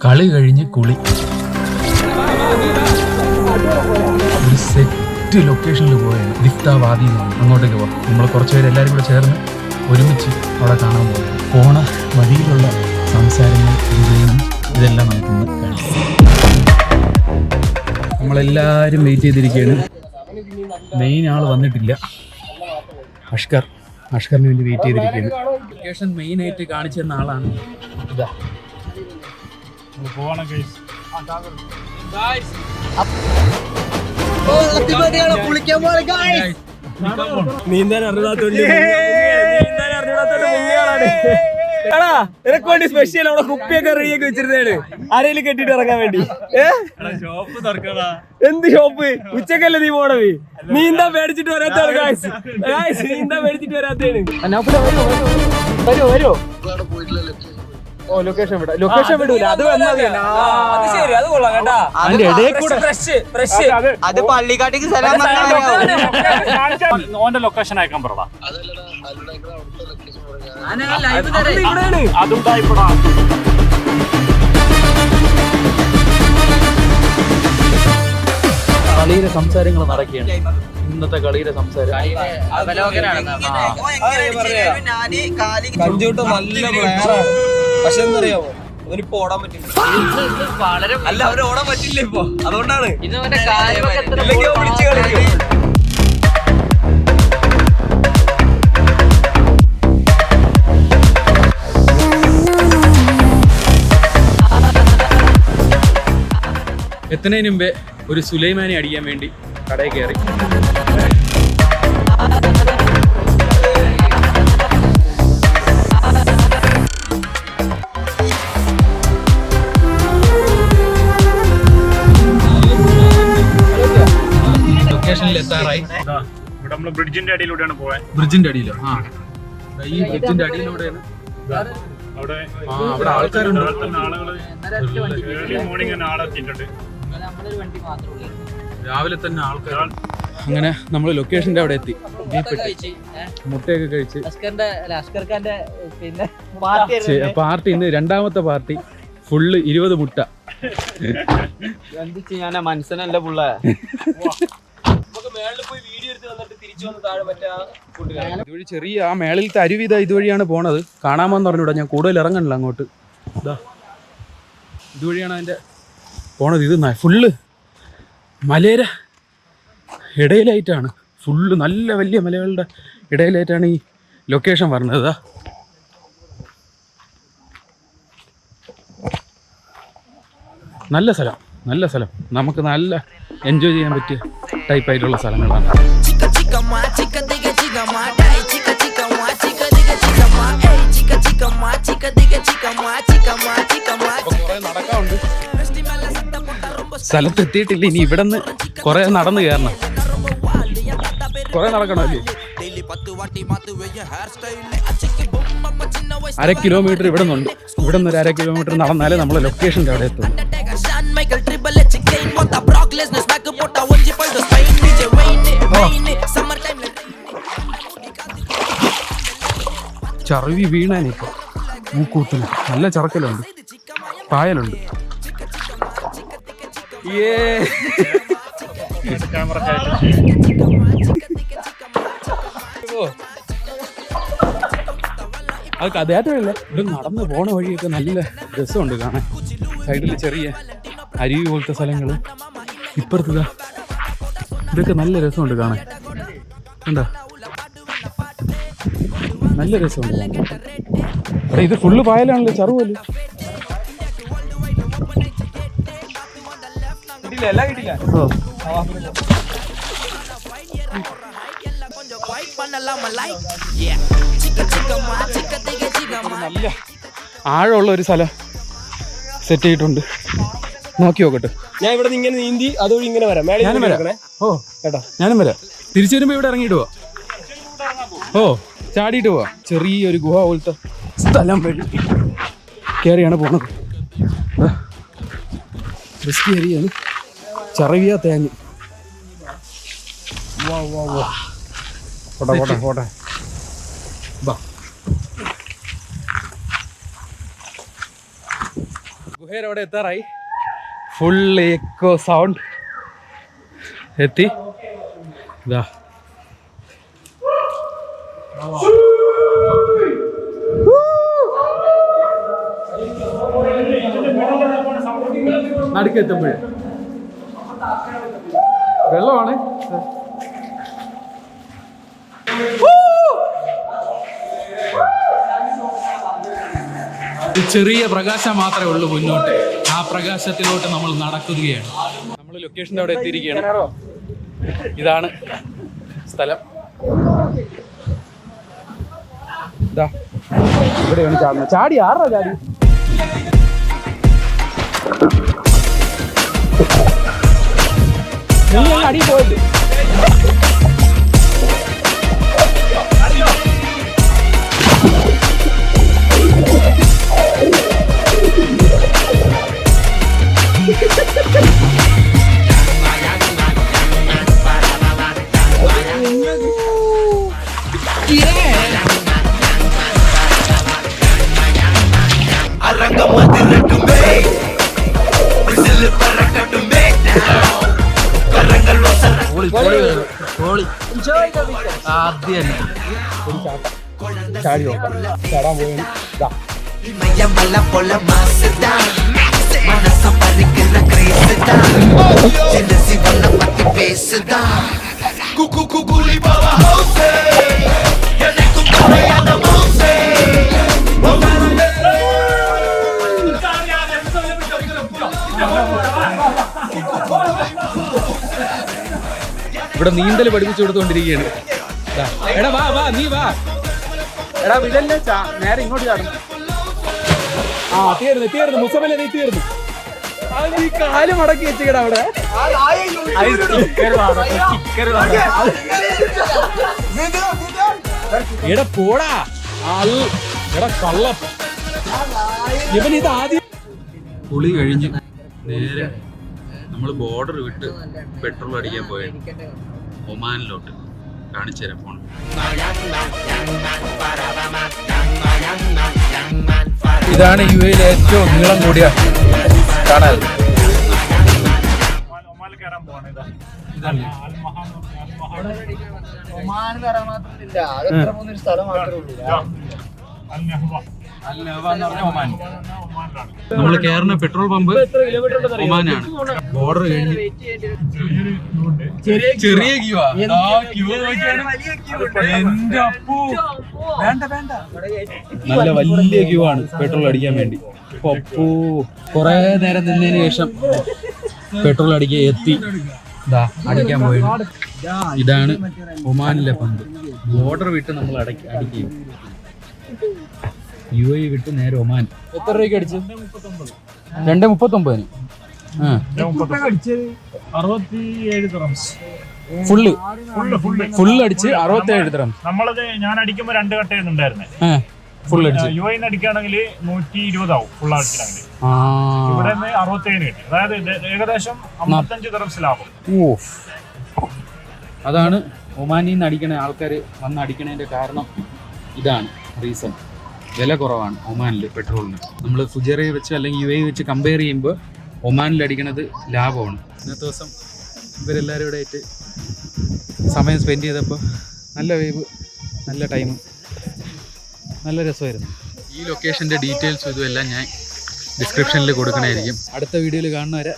കളി കഴിഞ്ഞ് കുളി. ഒരു സെറ്റ് ലൊക്കേഷനിൽ പോയാണ് ദിഫ്താവാദി എന്ന് പറഞ്ഞു. അങ്ങോട്ടേക്ക് പോകാം. നമ്മൾ കുറച്ച് പേര് എല്ലാവരും കൂടെ ചേർന്ന് ഒരുമിച്ച് അവിടെ കാണാൻ പോകും. പോണ വഴിയിലുള്ള സംസാരങ്ങൾ ഇതെല്ലാം നമുക്കിന്ന് കഴിയും. നമ്മളെല്ലാവരും വെയിറ്റ് ചെയ്തിരിക്കുകയാണ്. മെയിൻ ആൾ വന്നിട്ടില്ല. അഷ്കറിന് വേണ്ടി വെയിറ്റ് ചെയ്തിരിക്കുകയാണ്. ലൊക്കേഷൻ മെയിനായിട്ട് കാണിച്ചു തന്ന ആളാണ്. ഇതാ വേണ്ടി സ്പെഷ്യൽ അവിടെ കുപ്പിയൊക്കെ റെഡിയൊക്കെ വെച്ചിരുന്നതാണ് ആരെങ്കിലും കെട്ടിട്ട് ഇറങ്ങാൻ വേണ്ടി. എന്ത് ഷോപ്പ്? ഉച്ചക്കല്ലേ നീ പോണത്? നീന്താ മേടിച്ചിട്ട് വരാത്താണ്. നീന്താ മേടിച്ചിട്ട് വരാത്തേണ്. വരുമോ? ഓ ലൊക്കേഷൻ വിടൂല. അത് അത് പള്ളിക്കാട്ടിക്ക് ഓന്റെ ലൊക്കേഷൻ അയക്കാൻ പറടാ. അതും തായിപ്പെടാ. കളിയിലെ സംസാരങ്ങൾ നടക്കുകയാണ്. ഇന്നത്തെ കളിയിലെ സംസാരം കഞ്ചൂട്ട് നല്ല പ്ലെയറാണ്. പക്ഷെ എന്തറിയാമോ, അവനിപ്പോ ഓടാൻ പറ്റില്ല. അല്ല അവന് ഓടാൻ പറ്റില്ല ഇപ്പൊ, അതുകൊണ്ടാണ് വിളിച്ച് കളിക്കും. എത്തുന്നതിന് മുമ്പേ ഒരു സുലൈമാനി അടിക്കാൻ വേണ്ടി കടയിൽ കയറി. ലൊക്കേഷനിൽ എത്താറായി. നമ്മള് ബ്രിഡ്ജിന്റെ അടിയിലൂടെയാണ് പോയത്. ബ്രിഡ്ജിന്റെ അടിയിലോ? ആ, ഈ ബ്രിഡ്ജിന്റെ അടിയിലൂടെയാണ്. അവിടെ ആൾക്കാരുണ്ട്. ഏർലി മോർണിംഗ് ആളെത്തിയിട്ടുണ്ട്. രാവിലെ തന്നെ ആൾക്കാർ. അങ്ങനെ നമ്മൾ ലൊക്കേഷന്റെ അവിടെ എത്തി. മുട്ടയൊക്കെ കഴിച്ച് പാർട്ടി ഇന്ന് രണ്ടാമത്തെ പാർട്ടി. ഫുള്ള് 20 മുട്ട. എന്ത് ചെയ്യാനാ, മനസ്സിനല്ല പുള്ള. ഇതുവഴി ചെറിയ ആ മേളിലത്തെ അരുവി ഇതുവഴിയാണ് പോണത്. കാണാമെന്ന് പറഞ്ഞൂടാ, ഞാൻ കൂടുതൽ ഇറങ്ങണില്ല അങ്ങോട്ട്. ഇതാ ഇതുവഴിയാണ് അതിൻ്റെ പോണത്. ഇത് ഫുള്ള് മലയുടെ ഇടയിലായിട്ടാണ്. ഫുള്ള് നല്ല വലിയ മലകളുടെ ഇടയിലായിട്ടാണ് ഈ ലൊക്കേഷൻ പറഞ്ഞത്. നല്ല സ്ഥലം നമുക്ക് നല്ല എൻജോയ് ചെയ്യാൻ പറ്റിയ ടൈപ്പായിട്ടുള്ള സ്ഥലങ്ങളാണ്. നടക്കാറുണ്ട്. സ്ഥലത്തെത്തിയിട്ടില്ല. ഇനി ഇവിടെ നിന്ന് കുറെ നടന്നു കയറണം. കുറെ നടക്കണമല്ലേ? 1/2 കിലോമീറ്റർ ഇവിടെ നിന്നുണ്ട്. ഇവിടെ നിന്ന് 1/2 കിലോമീറ്റർ നടന്നാലേ നമ്മളെ ലൊക്കേഷൻ്റെ അവിടെ എത്തും. ചറുവി വീണാനിപ്പോ മൂക്കൂത്തിന് നല്ല ചറക്കലുണ്ട്, പായലുണ്ട്. അത് കഥയായിട്ടില്ല. ഇത് നടന്ന് പോണ വഴിയൊക്കെ നല്ല രസമുണ്ട് കാണാൻ. സൈഡിൽ ചെറിയ അരുവി പോലത്തെ സ്ഥലങ്ങൾ. ഇപ്പുറത്ത് ഇതൊക്കെ നല്ല രസമുണ്ട് കാണാൻ. കണ്ടോ, നല്ല രസമുണ്ട് കാണാൻ. ഇത് ഫുള്ള് പായലാണല്ലോ, ചറുവല്ലോ. എല്ലാം കിട്ടില്ല. നല്ല ആഴമുള്ള ഒരു സ്ഥലം സെറ്റ് ചെയ്തിട്ടുണ്ട്. നോക്കി നോക്കട്ടെ. ഞാൻ ഇവിടെ നിന്ന് ഇങ്ങനെ നീന്തി അതുവഴി ഇങ്ങനെ വരാം. ഞാനും വരാം. ഓ കേട്ടോ, ഞാനും വരാം. തിരിച്ചു വരുമ്പോ ഇവിടെ ഇറങ്ങിയിട്ട് പോവാം. ഓ ചാടിയിട്ട് പോവാം. ചെറിയൊരു ഗുഹ പോലത്തെ സ്ഥലം വഴി കയറിയാണ് പോണത്. റിസ്കി ഏരിയയാണ്. ചറവിയ തേങ്ങ. പോട്ടെ ബാ. ഗുഹയുടെ അവിടെ എത്താറായി. ഫുൾ എക്കോ സൗണ്ട് എത്തി. ഇതാ നടുക്കെത്തുമ്പോഴേ വെള്ളമാണ്. ചെറിയ പ്രകാശം മാത്രമേ ഉള്ളൂ മുന്നോട്ട്. ആ പ്രകാശത്തിലോട്ട് നമ്മൾ നടക്കുകയാണ്. നമ്മൾ ലൊക്കേഷൻ്റെ അവിടെ എത്തിയിരിക്കുകയാണ്. ഇതാണ് സ്ഥലം. ഇതാ ഇവിടെയാണ് ചാടുന്നത്. ചാടി ആറാ ചാടി. നീ അടി പോയത്. ചാടി നോക്കാം. ചാടാൻ പോയി. ഇവിടെ നീന്തൽ പഠിപ്പിച്ചു കൊടുത്തുകൊണ്ടിരിക്കുകയാണ്. എടാ വാ വാ നീ വാ. എടാ ഇതല്ലേ നേരെ ഇങ്ങോട്ട് ചാടും. ആ തീർന്നു മുസമല്ലേ നീ തീർന്നു. നീ കാല് മടക്കി വെച്ചേടാ അവിടെ. എടാ പോടാ. എടാ കള്ള ഇവൻ ഇത് ആദ്യം. കുളി കഴിഞ്ഞ് നേരെ നമ്മൾ ബോർഡർ വിട്ട് പെട്രോൾ അടിക്കാൻ പോയത് ഒമാനിലോട്ട്. കാണിച്ചു തരാം ഫോൺ. ഇതാണ് യു എയിലെ ഏറ്റവും നീളം കൂടിയ കാണാൻ. നമ്മൾ കയറുന്ന പെട്രോൾ പമ്പ് ഒമാനാണ്. ബോർഡർ കഴിഞ്ഞ് ചെറിയ ക്യൂ. നല്ല വലിയ ക്യൂ ആണ് പെട്രോൾ അടിക്കാൻ വേണ്ടി. അപ്പൂ കൊറേ നേരം നിന്നതിന് ശേഷം പെട്രോൾ അടിക്കാൻ എത്തി. അടിക്കാൻ പോയി. ഇതാണ് ഒമാനിലെ പമ്പ്. ബോർഡർ വിട്ട് നമ്മൾ അടിക്കും. യു എ വിട്ട് നേരെ ഒമാൻ. എത്ര രൂപയ്ക്ക് അടിച്ചു? 2.39. ഫുള്ള് അടിച്ച് 67 ദിർഹംസ്. നമ്മളത് ഞാൻ അടിക്കുമ്പോ 2 കട്ടയുണ്ടായിരുന്നേ. ഫുൾ അടിച്ച് യു എ അടിക്കുകയാണെങ്കിൽ 120 ആവും ഫുൾ അടിച്ചിട്ടാണെങ്കിൽ. ഇവിടെ 67 കിട്ടി. അതായത് ഏകദേശം 55 ദിർഹംസ് ലാഭം. അതാണ് ഒമാനിൽ നിന്ന് അടിക്കണ ആൾക്കാർ വന്ന് അടിക്കണതിന്റെ കാരണം. ഇതാണ് റീസൺ. വില കുറവാണ് ഒമാനിൽ പെട്രോളിന്. നമ്മൾ ഫുജറയെ വെച്ച് അല്ലെങ്കിൽ യു എ വെച്ച് കമ്പയർ ചെയ്യുമ്പോൾ ഒമാനിൽ അടിക്കണത് ലാഭമാണ്. ഇന്നത്തെ ദിവസം ഇവരെല്ലാവരും ഇവിടെ ആയിട്ട് സമയം സ്പെൻഡ് ചെയ്തപ്പോൾ നല്ല വേവ്, നല്ല ടൈം, നല്ല രസമായിരുന്നു. ഈ ലൊക്കേഷൻ്റെ ഡീറ്റെയിൽസും ഇതുമെല്ലാം ഞാൻ ഡിസ്ക്രിപ്ഷനിൽ കൊടുക്കണമായിരിക്കും. അടുത്ത വീഡിയോയിൽ കാണുന്നവരെ